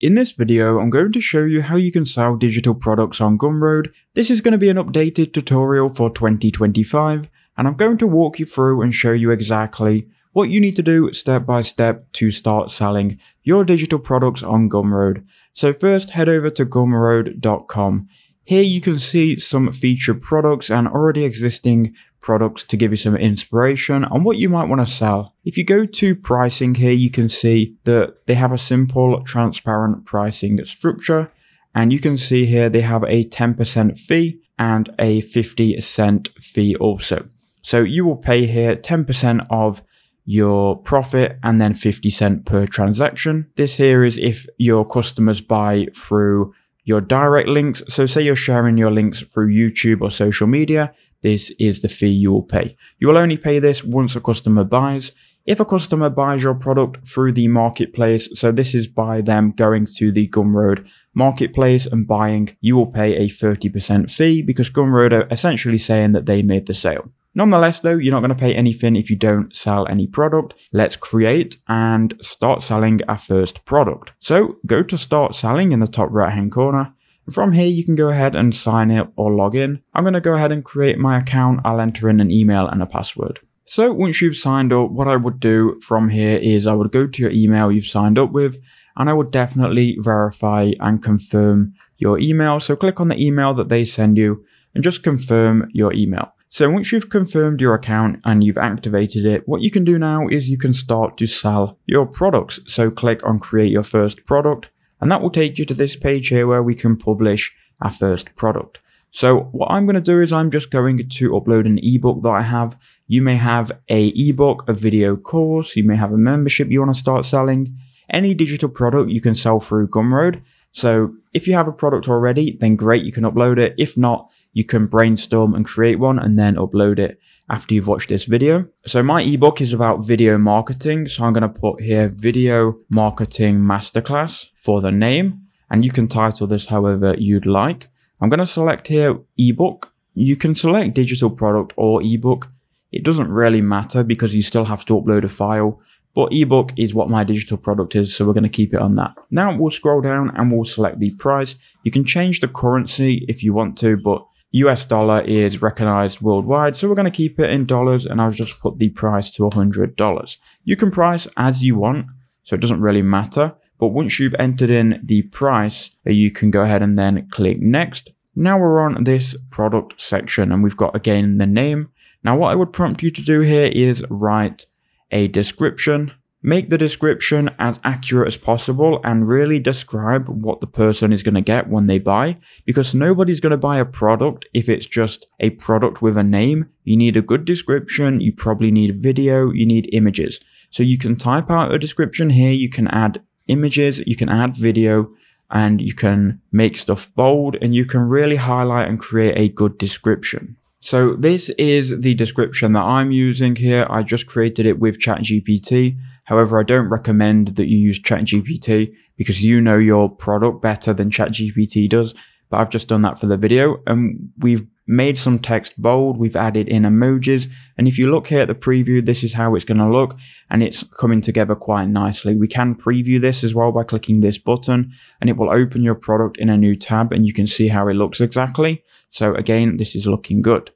In this video, I'm going to show you how you can sell digital products on Gumroad. This is going to be an updated tutorial for 2025, and I'm going to walk you through and show you exactly what you need to do step by step to start selling your digital products on Gumroad. So first, head over to gumroad.com. Here you can see some featured products and already existing products to give you some inspiration on what you might want to sell. If you go to pricing here, you can see that they have a simple, transparent pricing structure. And you can see here they have a 10% fee and a 50-cent fee also. So you will pay here 10% of your profit and then 50 cents per transaction. This here is if your customers buy through your direct links. So say you're sharing your links through YouTube or social media, this is the fee you will pay. You will only pay this once a customer buys. If a customer buys your product through the marketplace, so this is by them going to the Gumroad marketplace and buying, you will pay a 30% fee because Gumroad are essentially saying that they made the sale. Nonetheless though, you're not going to pay anything if you don't sell any product. Let's create and start selling our first product. So go to start selling in the top right hand corner. From here, you can go ahead and sign up or log in. I'm going to go ahead and create my account. I'll enter in an email and a password. So once you've signed up, what I would do from here is I would go to your email you've signed up with, and I would definitely verify and confirm your email. So click on the email that they send you and just confirm your email. So once you've confirmed your account and you've activated it, what you can do now is you can start to sell your products. So click on create your first product. And that will take you to this page here where we can publish our first product. So what I'm going to do is I'm just going to upload an ebook that I have. You may have a ebook, a video course, you may have a membership you want to start selling. Any digital product you can sell through Gumroad. So if you have a product already, then great, you can upload it. If not, you can brainstorm and create one and then upload it after you've watched this video. So my ebook is about video marketing. So I'm going to put here video marketing masterclass for the name, and you can title this however you'd like. I'm going to select here ebook. You can select digital product or ebook. It doesn't really matter because you still have to upload a file, but ebook is what my digital product is. So we're going to keep it on that. Now we'll scroll down and we'll select the price. You can change the currency if you want to, but US dollar is recognized worldwide, so we're going to keep it in dollars, and I'll just put the price to $100. You can price as you want, so it doesn't really matter, but once you've entered in the price, you can go ahead and then click next. Now we're on this product section, and we've got again the name. Now what I would prompt you to do here is write a description. Make the description as accurate as possible and really describe what the person is going to get when they buy, because nobody's going to buy a product if it's just a product with a name. You need a good description, you probably need video, you need images. So you can type out a description here, you can add images, you can add video, and you can make stuff bold, and you can really highlight and create a good description. So this is the description that I'm using here. I just created it with ChatGPT. However, I don't recommend that you use ChatGPT because you know your product better than ChatGPT does. But I've just done that for the video, and we've made some text bold. We've added in emojis. And if you look here at the preview, this is how it's going to look, and it's coming together quite nicely. We can preview this as well by clicking this button, and it will open your product in a new tab, and you can see how it looks exactly. So again, this is looking good.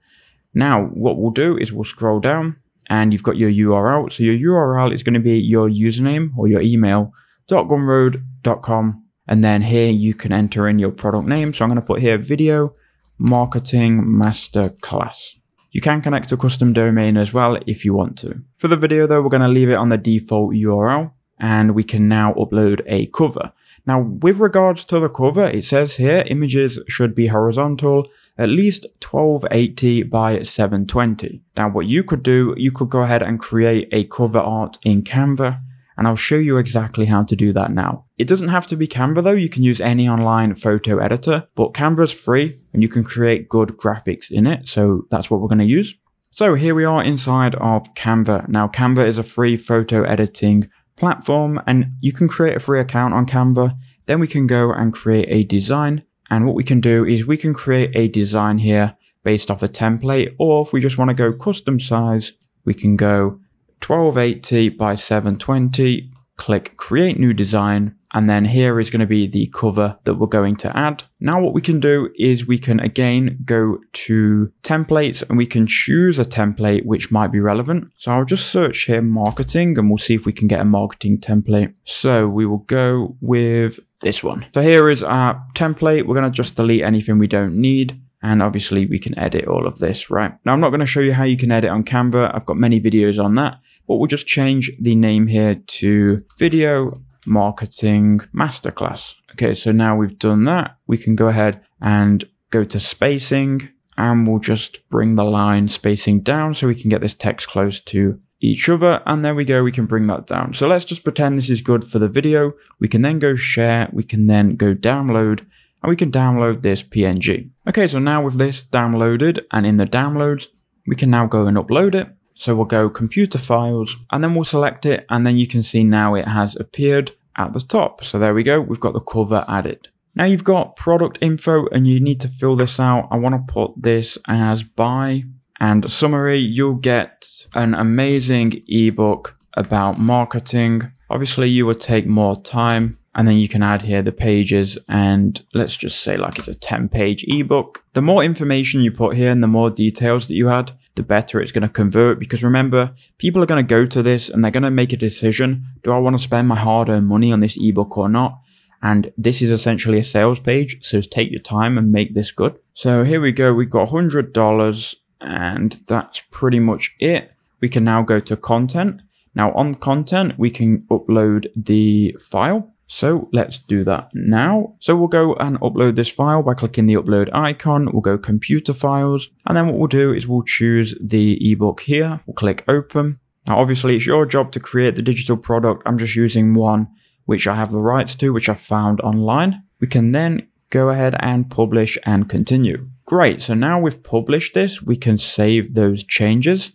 Now, what we'll do is we'll scroll down, and you've got your URL. So your URL is going to be your username or your email, .gumroad.com. And then here you can enter in your product name. So I'm going to put here video marketing masterclass. You can connect a custom domain as well if you want to. For the video though, we're going to leave it on the default URL, and we can now upload a cover. Now, with regards to the cover, it says here images should be horizontal, at least 1280 by 720. Now, what you could do, you could go ahead and create a cover art in Canva, and I'll show you exactly how to do that now. It doesn't have to be Canva though, you can use any online photo editor, but Canva's free and you can create good graphics in it, so that's what we're going to use. So here we are inside of Canva. Now, Canva is a free photo editing platform, and you can create a free account on Canva. Then we can go and create a design, and what we can do is we can create a design here based off a template, or if we just want to go custom size, we can go 1280 by 720, click create new design, and then here is going to be the cover that we're going to add. Now what we can do is we can again go to templates and we can choose a template which might be relevant. So I'll just search here marketing and we'll see if we can get a marketing template. So we will go with this one. So here is our template. We're going to just delete anything we don't need. And obviously we can edit all of this, right? Now I'm not going to show you how you can edit on Canva. I've got many videos on that, but we'll just change the name here to Video Marketing Masterclass. Okay, so now we've done that, we can go ahead and go to spacing and we'll just bring the line spacing down so we can get this text close to each other. And there we go, we can bring that down. So let's just pretend this is good for the video. We can then go share, we can then go download, and we can download this PNG. Okay, so now with this downloaded and in the downloads, we can now go and upload it. So we'll go computer files and then we'll select it, and then you can see now it has appeared at the top. So there we go, we've got the cover added. Now you've got product info and you need to fill this out. I want to put this as buy and summary. You'll get an amazing ebook about marketing. Obviously you will take more time, and then you can add here the pages, and let's just say like it's a 10-page ebook. The more information you put here and the more details that you add, the better it's going to convert, because remember, people are going to go to this and they're going to make a decision. Do I want to spend my hard-earned money on this ebook or not? And this is essentially a sales page, so take your time and make this good. So here we go, we've got $100 and that's pretty much it. We can now go to content. Now on content, we can upload the file. So let's do that now. So we'll go and upload this file by clicking the upload icon. We'll go computer files. And then what we'll do is we'll choose the ebook here. We'll click open. Now, obviously it's your job to create the digital product. I'm just using one which I have the rights to, which I found online. We can then go ahead and publish and continue. Great. So now we've published this, we can save those changes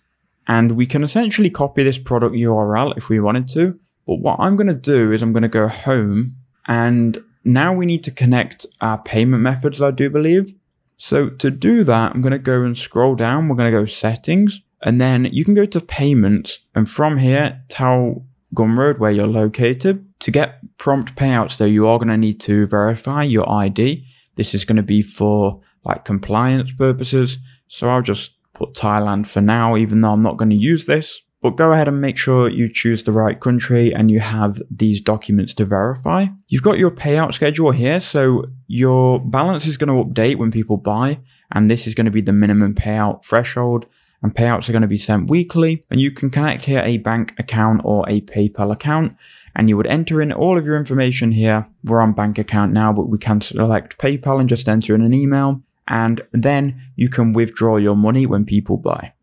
and we can essentially copy this product URL if we wanted to. But what I'm going to do is I'm going to go home, and now we need to connect our payment methods, I do believe. So to do that, I'm going to go and scroll down. We're going to go settings, and then you can go to payments, and from here, tell Gumroad where you're located. To get prompt payouts though, you are going to need to verify your ID. This is going to be for like compliance purposes. So I'll just put Thailand for now, even though I'm not going to use this. But go ahead and make sure you choose the right country and you have these documents to verify. You've got your payout schedule here, so your balance is going to update when people buy, and this is going to be the minimum payout threshold, and payouts are going to be sent weekly. And you can connect here a bank account or a PayPal account, and you would enter in all of your information here. We're on bank account now, but we can select PayPal and just enter in an email, and then you can withdraw your money when people buy.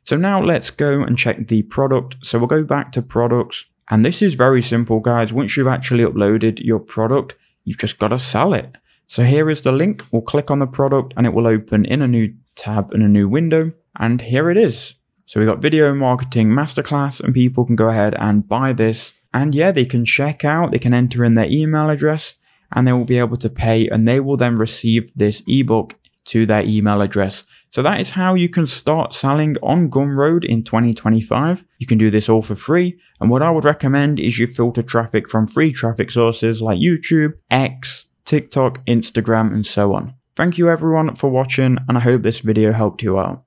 So now let's go and check the product. So we'll go back to products, and this is very simple, guys. Once you've actually uploaded your product, you've just got to sell it. So here is the link. We'll click on the product and it will open in a new tab in a new window. And here it is. So we've got Video Marketing Masterclass, and people can go ahead and buy this. And yeah, they can check out, they can enter in their email address, and they will be able to pay, and they will then receive this ebook to their email address. So that is how you can start selling on Gumroad in 2025. You can do this all for free. And what I would recommend is you filter traffic from free traffic sources like YouTube, X, TikTok, Instagram, and so on. Thank you everyone for watching, and I hope this video helped you out.